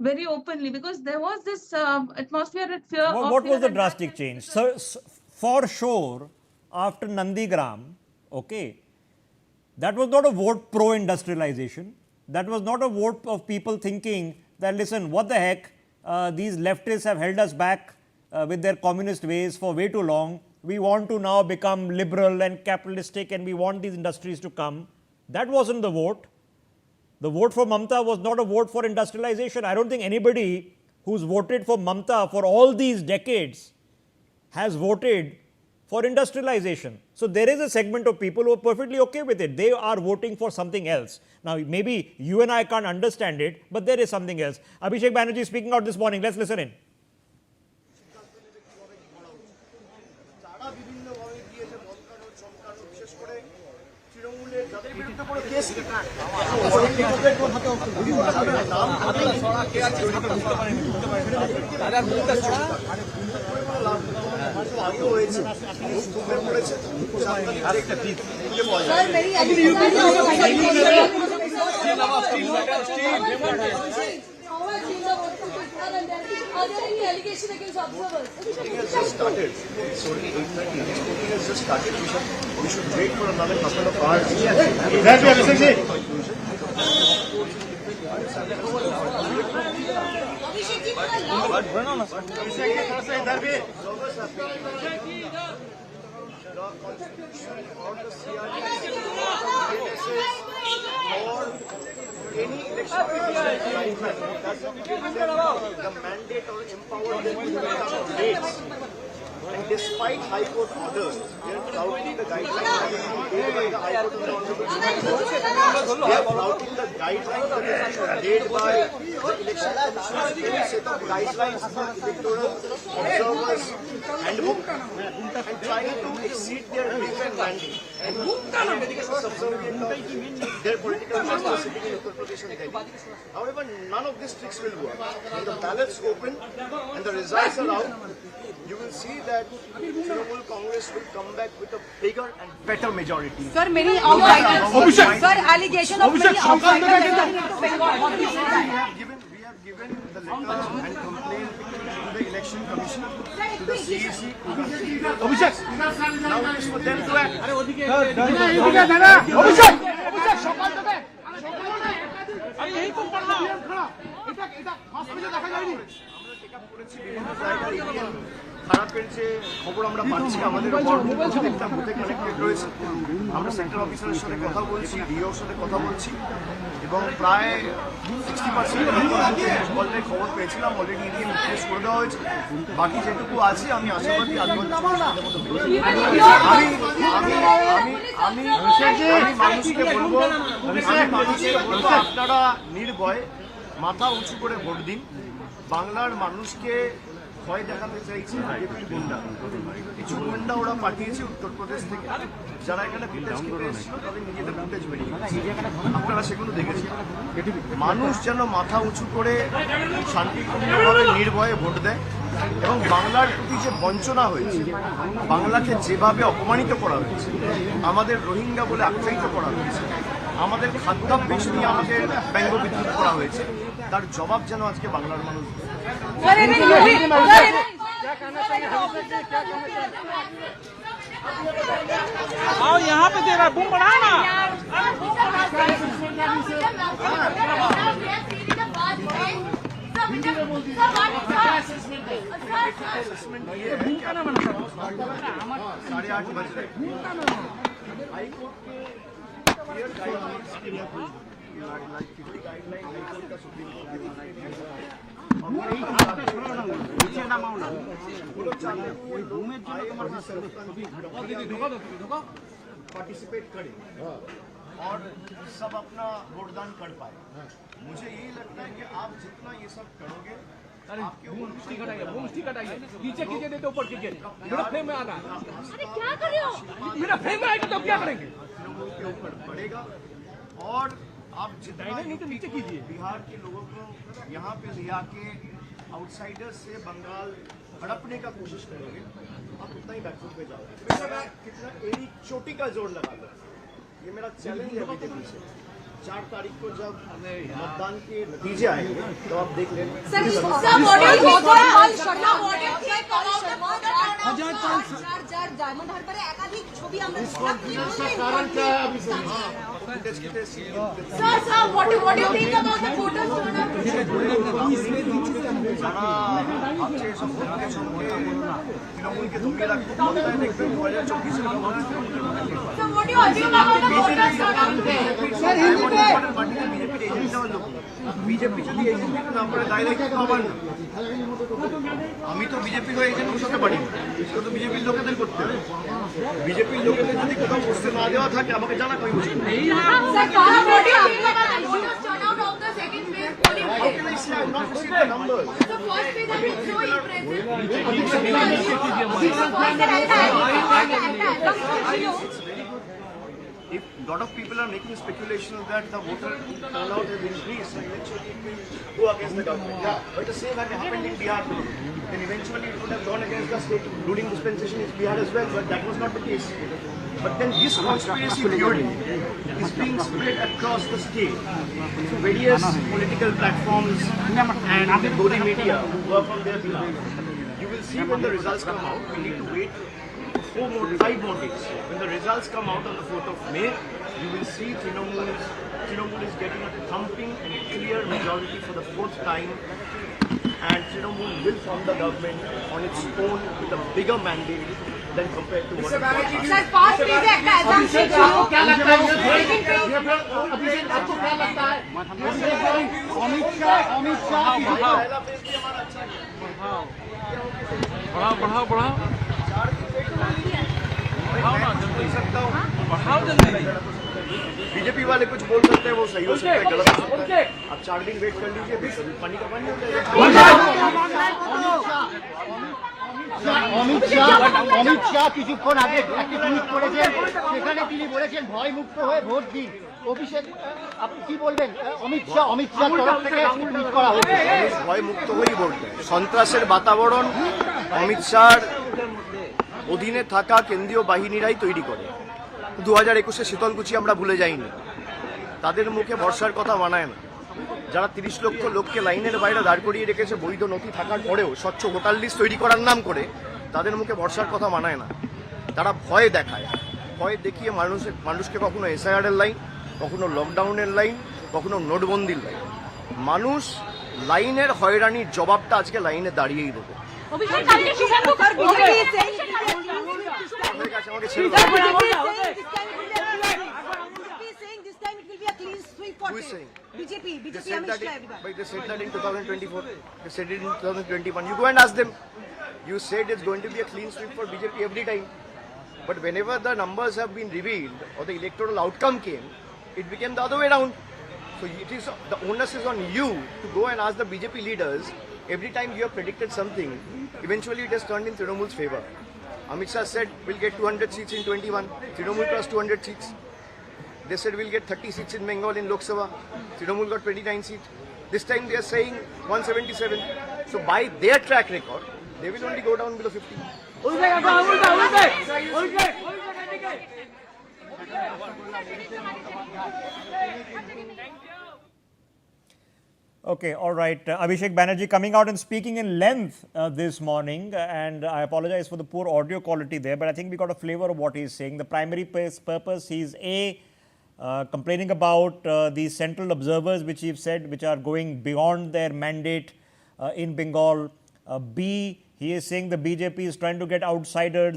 very openly, because there was this atmosphere of fear. What was the drastic change? So, for sure, after Nandigram, okay, that was not a vote pro industrialization. That was not a vote of people thinking that, listen, what the heck, these leftists have held us back with their communist ways for way too long. We want to now become liberal and capitalistic and we want these industries to come. That wasn't the vote. The vote for Mamta was not a vote for industrialization. I don't think anybody who's voted for Mamta for all these decades has voted for industrialization. So there is a segment of people who are perfectly okay with it. They are voting for something else. Now, maybe you and I can't understand it, but there is something else. Abhishek Banerjee speaking out this morning. Let's listen in. Are there any allegations against observers? Voting has just started. It's only 8:30. Voting has just started. We should wait for another couple of hours. Any election the mandate or empower them to become dates. And despite High Court orders, they are flouting the guidelines made by the High Court of the Honorable Supreme Court. They are flouting the guidelines that have been made by the Election Commission's very set of guidelines for electoral observers handbook and trying to exceed their different mandate. And subservient of their political master sitting in Uttar Pradesh and Delhi. However, none of these tricks will work. When the ballots open and the results are out, you will see that Trinamool Congress will come back with a bigger and better majority. Sir, many outsiders. Sir, allegation of many outsiders into Bengal. What do you say that? We have given the letter and complaint to the Election Commission, to the CEC. Now it is for them to act. খারাপের যে খবর আমরা পাচ্ছি আমাদের প্রত্যেকটা বুথে connected রয়েছে। আমরা সেক্টর অফিসারের সাথে কথা বলছি, ডিওর সাথে কথা বলছি এবং প্রায় 60% অলরেডি খবর পেয়েছিলাম, অলরেডি ইডিএম রিপ্লেস করে দেওয়া হয়েছে। বাকি যেটুকু আছে আমি আশাবাদী আমি মানুষকে বলবো আপনারা নির্ভয়ে মাথা উঁচু করে ভোট দিন। বাংলার মানুষকে ভয় দেখাতে চাইছে বিজেপির গুন্ডা, কিছু গুন্ডা ওরা পাঠিয়েছে উত্তরপ্রদেশ থেকে, যারা এখানে ফুটেজ কিনতে এসেছিল তাদের নিজেদের ফুটেজ বেরিয়ে আপনারা সেগুলো দেখেছেন। মানুষ যেন মাথা উঁচু করে শান্তিপূর্ণভাবে নির্ভয়ে ভোট দেয় এবং বাংলার প্রতি যে বঞ্চনা হয়েছে, বাংলাকে যেভাবে অপমানিত করা হয়েছে, আমাদের রোহিঙ্গা বলে আখ্যায়িত করা হয়েছে, আমাদের খাদ্যাভ্যাস নিয়ে আমাদের ব্যঙ্গ বিদ্রুপ করা হয়েছে, তার জবাব যেন আজকে বাংলার মানুষ आओ यहाँ पे दे रहा बूम बढ़ा ना साढ़े 8 बज रहे हाईकोर्ट के क्लियर गाइडलाइंस के गाइडलाइन हाईकोर्ट का सुप्रीम कोर्ट पार्टिसिपेट करें और सब अपना वोटदान कर पाए। मुझे यही लगता है कि आप जितना ये सब करोगे आपके ऊपर नीचे कीजिए नहीं तो ऊपर कीजिए मेरा फ्रेम में आना अरे क्या कर रहे हो? मेरा फ्रेम में आएगा तो क्या करेंगे के ऊपर बढ़ेगा और आप जितना नहीं तो नीचे कीजिए। बिहार के लोगों को यहाँ पे ले आके आउटसाइडर्स से बंगाल हड़पने का कोशिश करोगे, आप उतना ही बैकफुट पे जाओगे। कितना एड़ी चोटी का जोर लगा लो, ये मेरा चैलेंज है बीजेपी से। 4 तारीख को जब मतदान के नतीजे आएंगे तो आप देख लेना। Sir, ডায়মন্ড হারবারে একাধিক ছবি আমরা Sir, what do you think about the photos? ভাবছে এসব ভোটের সঙ্গে তৃণমূলকে দমিয়ে রাখতে ক্ষমতায় দেখবে 2024 Sir, what do you assume about the photos? বিজেপির এজেন্ট দেওয়ার লোক বিজেপি যদি এজেন্ট না করে ডাইরেক্ট আমার না। আমি তো বিজেপির হয়ে এজেন্ট বসাতে পারি, সেটা তো বিজেপির লোকেদের করতে হবে। বিজেপির লোকেদের যদি কোথাও বসতে না দেওয়া থাকে আমাকে জানা কই বসে। Sir, what do you think about the photos turnout of the second phase polling? How can I say I'm not received the numbers? The first phase has been so impressive. If a lot of people are making speculations that the voter turnout has increased, so eventually it will go against the government. Yeah, but the same had happened in Bihar. Then eventually it would have gone against the state ruling dispensation in Bihar as well, but that was not the case. But then this conspiracy theory is being spread across the state through various political platforms and the Gori media who work on their behalf. You will see when the results come out, we need to wait 5 more days. When the results come out on the 4th of May, you will see Trinamool is getting a thumping and clear majority for the 4th time, and Trinamool will form the government on its own with a bigger mandate than compared to what it was. Sir, first phase है একটা assumption ছিল। क्या लगता है अभिषेक आपको क्या लगता है अमित शाह पहला फेज भी हमारा अच्छा गया। बढ़ाओ बीजेपी वाले कुछ बोल सकते हैं, वो सही हो सकता है, गलत हो सकता है। आप 4 दिन वेट कर लीजिए, पानी का पानी हो जाएगा। অমিত শাহ কিছুক্ষণ আগে একটি টুইট করেছেন, সেখানে তিনি বলেছেন ভয় মুক্ত হয়ে ভোট দিন। অভিষেক, আপনি কি বলবেন? অমিত শাহ তরফ থেকে টুইট করা হয়েছে ভয় মুক্ত হয়েই ভোট দেয়। সন্ত্রাসের বাতাবরণ অমিত শাহর অধীনে থাকা কেন্দ্রীয় বাহিনীরাই তৈরি করে। 2021-এ শীতলকুচি আমরা ভুলে যাইনি, তাদের মুখে ভরসার কথা মানায় না। যারা 30 লক্ষ লোককে লাইনের বাইরে দাঁড় করিয়ে রেখেছে বৈধ নথি থাকার পরেও স্বচ্ছ ভোটার লিস্ট তৈরি করার নাম করে, তাদের মুখে ভরসার কথা মানায় না। তারা ভয় দেখায়, ভয় দেখিয়ে মানুষকে কখনো এসআইআর-এর লাইন, কখনো লকডাউনের লাইন, কখনো নোটবন্দির লাইন। মানুষ লাইনের হয়রানির জবাবটা আজকে লাইনে দাঁড়িয়েই দেবে। অভিষেক কালকে শুভেন্দু স্যার বিজেপি আপনাদের কাছে আমাকে ছেড়ে দাও। Who is saying? BJP, They said Amit that Shah, everybody. but they said that in 2024. They said it in 2021. You go and ask them. You said it's going to be a clean sweep for BJP every time. But whenever the numbers have been revealed or the electoral outcome came, it became the other way around. So it is the onus is on you to go and ask the BJP leaders. Every time you have predicted something, eventually it has turned in Trinamool's favor. Amit Shah said we'll get 200 seats in 21. Trinamool crossed 200 seats. They said we'll get 30 seats in Bengal in Lok Sabha. Trinamool got 29 seats. This time they are saying 177. So by their track record, they will only go down below 50. Okay, all right. Abhishek Banerjee coming out and speaking in length this morning, and I apologize for the poor audio quality there, but I think we got a flavor of what he's saying. The primary purpose, he's complaining about the central observers, which he's said, which are going beyond their mandate in Bengal. B, he is saying the BJP is trying to get outsiders